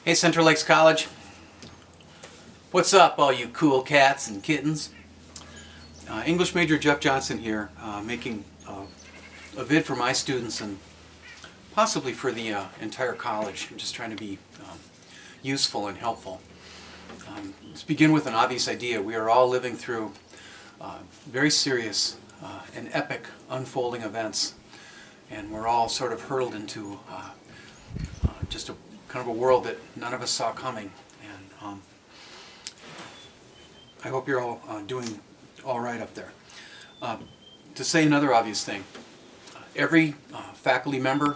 Hey, Central Lakes College. What's up, all you cool cats and kittens? English major Jeff Johnson here, making a vid for my students and possibly for the entire college. I'm just trying to be useful and helpful. Let's begin with an obvious idea. We are all living through very serious and epic unfolding events, and we're all sort of hurled into just a kind of a world that none of us saw coming. And I hope you're all doing all right up there. To say another obvious thing, every faculty member,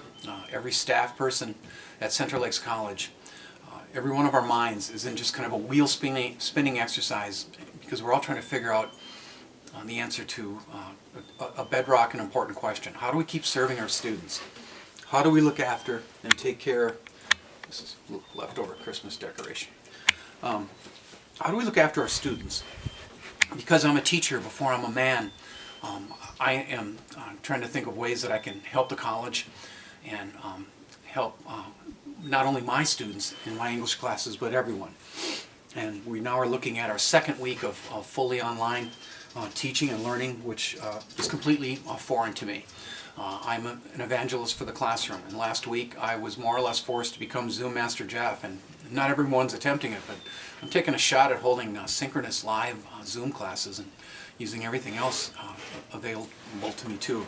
every staff person at Central Lakes College, every one of our minds is in just kind of a wheel spinning exercise, because we're all trying to figure out the answer to a bedrock and important question. How do we keep serving our students? How do we look after and take care? This is leftover Christmas decoration. How do we look after our students? Because I'm a teacher before I'm a man, I am trying to think of ways that I can help the college and help not only my students in my English classes, but everyone. And we now are looking at our second week of fully online teaching and learning, which is completely foreign to me. I'm an evangelist for the classroom, and last week I was more or less forced to become Zoom Master Jeff, and not everyone's attempting it, but I'm taking a shot at holding synchronous live Zoom classes and using everything else available to me too.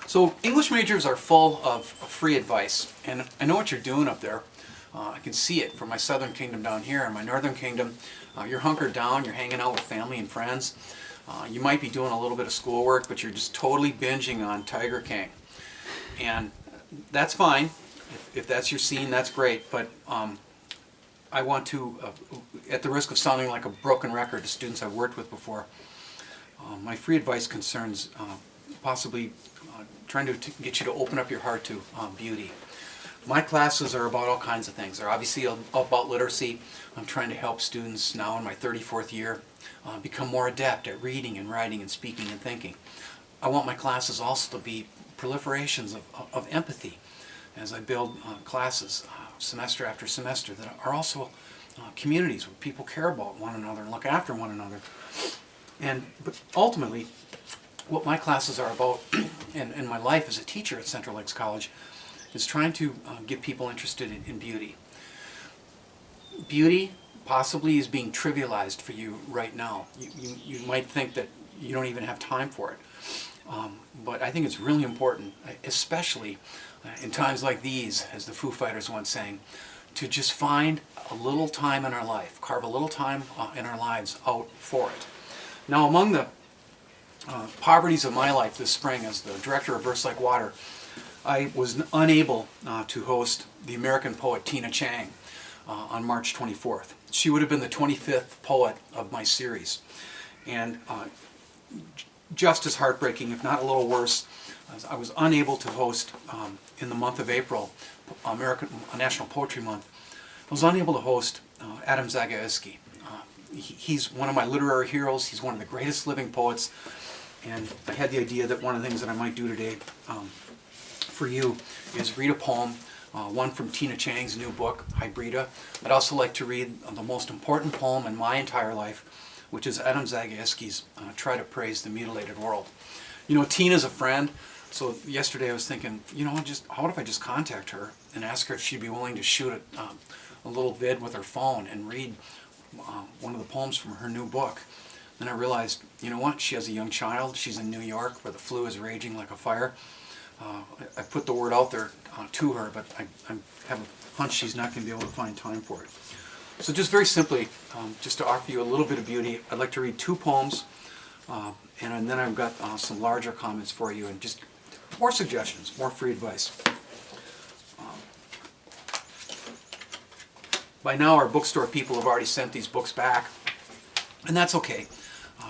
So English majors are full of free advice, and I know what you're doing up there. I can see it from my southern kingdom down here. In my northern kingdom, you're hunkered down, you're hanging out with family and friends. You might be doing a little bit of schoolwork, but you're just totally binging on Tiger King. And that's fine. If that's your scene, that's great. But I want to, at the risk of sounding like a broken record to students I've worked with before, my free advice concerns possibly trying to get you to open up your heart to beauty. My classes are about all kinds of things. They're obviously about literacy. I'm trying to help students now in my 34th year become more adept at reading and writing and speaking and thinking. I want my classes also to be proliferations of empathy as I build classes semester after semester that are also communities where people care about one another and look after one another. But ultimately, what my classes are about and my life as a teacher at Central Lakes College is trying to get people interested in beauty. Beauty possibly is being trivialized for you right now. You might think that you don't even have time for it. But I think it's really important, especially in times like these, as the Foo Fighters once sang, to just find a little time in our life, carve a little time in our lives out for it. Now, among the poverties of my life this spring as the director of Verse Like Water, I was unable to host the American poet Tina Chang on March 24th. She would have been the 25th poet of my series. And just as heartbreaking, if not a little worse, I was unable to host in the month of April, National Poetry Month. I was unable to host Adam Zagajewski. He's one of my literary heroes. He's one of the greatest living poets. And I had the idea that one of the things that I might do today for you is read a poem, one from Tina Chang's new book, Hybrida. I'd also like to read the most important poem in my entire life, which is Adam Zagajewski's Try to Praise the Mutilated World. You know, Tina's a friend, so yesterday I was thinking, you know, how if I just contact her and ask her if she'd be willing to shoot a little vid with her phone and read one of the poems from her new book. Then I realized, you know what, she has a young child, she's in New York where the flu is raging like a fire. I put the word out there to her, but I have a hunch she's not going to be able to find time for it. So just very simply, just to offer you a little bit of beauty, I'd like to read two poems, and then I've got some larger comments for you and just more suggestions, more free advice. By now our bookstore people have already sent these books back, and that's okay.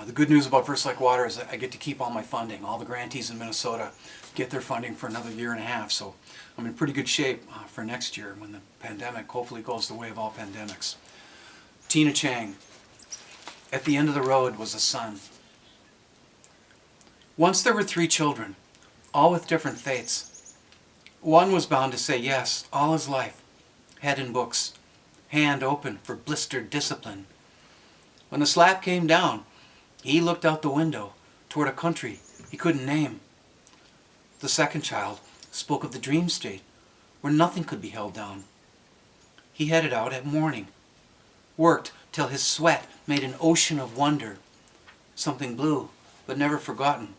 The good news about Verse Like Water is that I get to keep all my funding. All the grantees in Minnesota get their funding for another year and a half, so I'm in pretty good shape for next year when the pandemic hopefully goes the way of all pandemics. Tina Chang. At the end of the road was a sun. Once there were 3 children, all with different fates. One was bound to say yes all his life. head in books, hand open for blistered discipline. When the slap came down, he looked out the window toward a country he couldn't name. The second child spoke of the dream state where nothing could be held down. He headed out at morning, worked till his sweat made an ocean of wonder, something blue but never forgotten.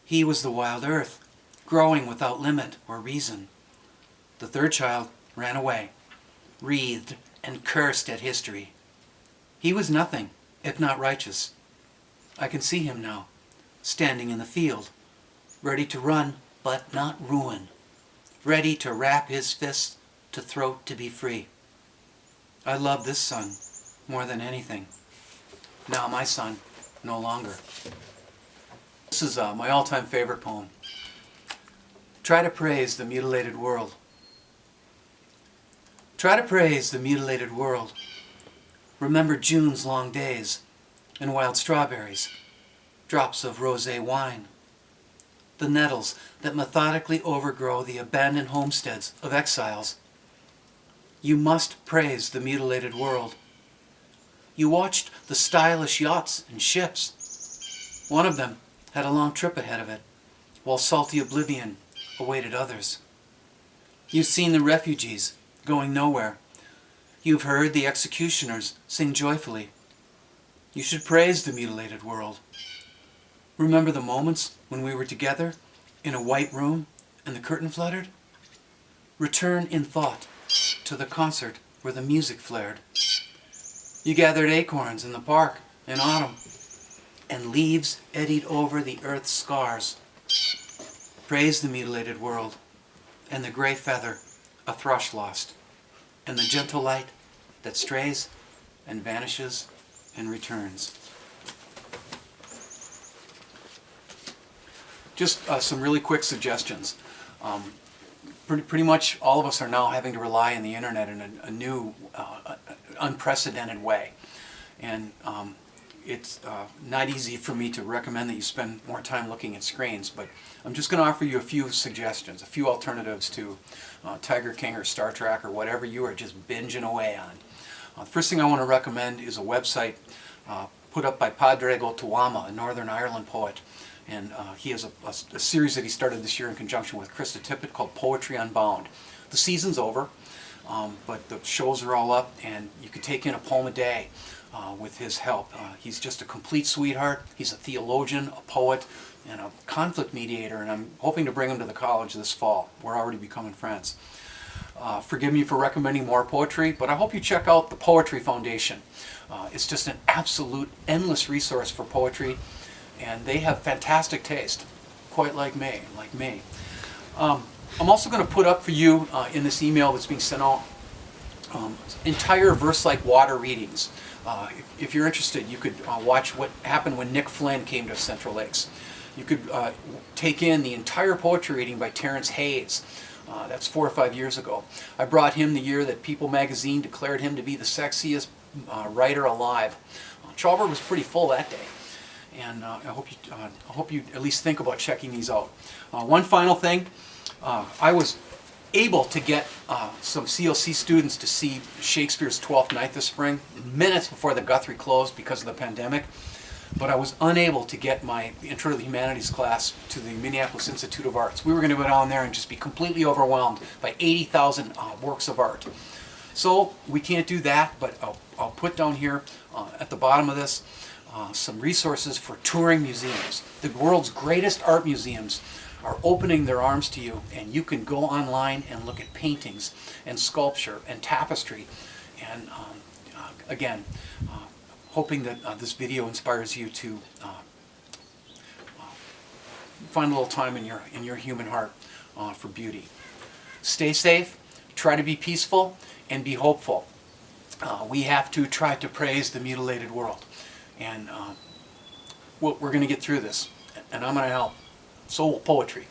He was the wild earth, growing without limit or reason. The third child ran away, wreathed and cursed at history. He was nothing if not righteous. I can see him now, standing in the field, ready to run but not ruin, ready to wrap his fists to throat to be free. I love this son more than anything. Now my son, no longer. This is my all-time favorite poem. Try to praise the mutilated world. Try to praise the mutilated world. Remember June's long days and wild strawberries, drops of rosé wine, the nettles that methodically overgrow the abandoned homesteads of exiles. You must praise the mutilated world. You watched the stylish yachts and ships. One of them had a long trip ahead of it, while salty oblivion awaited others. You've seen the refugees going nowhere. You've heard the executioners sing joyfully. You should praise the mutilated world. Remember the moments when we were together in a white room and the curtain fluttered? Return in thought to the concert where the music flared. You gathered acorns in the park in autumn, and leaves eddied over the earth's scars. Praise the mutilated world, and the gray feather a thrush lost, and the gentle light that strays and vanishes and returns. Just some really quick suggestions. Pretty much all of us are now having to rely on the internet in a new, unprecedented way. And it's not easy for me to recommend that you spend more time looking at screens, but I'm just going to offer you a few suggestions, a few alternatives to Tiger King or Star Trek or whatever you are just binging away on. The first thing I want to recommend is a website put up by Padraig Tuama, a Northern Ireland poet. And he has a series that he started this year in conjunction with Krista Tippett called Poetry Unbound. The season's over, but the shows are all up, and you can take in a poem a day with his help. He's just a complete sweetheart. He's a theologian, a poet, and a conflict mediator, and I'm hoping to bring him to the college this fall. We're already becoming friends. Forgive me for recommending more poetry, but I hope you check out the Poetry Foundation. It's just an absolute endless resource for poetry, and they have fantastic taste, quite like me. I'm also going to put up for you in this email that's being sent out entire verse-like water readings. If you're interested, you could watch what happened when Nick Flynn came to Central Lakes. You could take in the entire poetry reading by Terrence Hayes. That's 4 or 5 years ago. I brought him the year that People magazine declared him to be the sexiest writer alive. Chalber was pretty full that day. And I hope you at least think about checking these out. One final thing, I was able to get some CLC students to see Shakespeare's Twelfth Night this spring, minutes before the Guthrie closed because of the pandemic, but I was unable to get my Intro to the Humanities class to the Minneapolis Institute of Arts. We were going to go down there and just be completely overwhelmed by 80,000 works of art. So we can't do that, but I'll put down here at the bottom of this some resources for touring museums. The world's greatest art museums are opening their arms to you, and you can go online and look at paintings and sculpture and tapestry. And again, hoping that this video inspires you to find a little time in your human heart for beauty. Stay safe, try to be peaceful, and be hopeful. We have to try to praise the mutilated world. And we're going to get through this, and I'm going to help. So will poetry.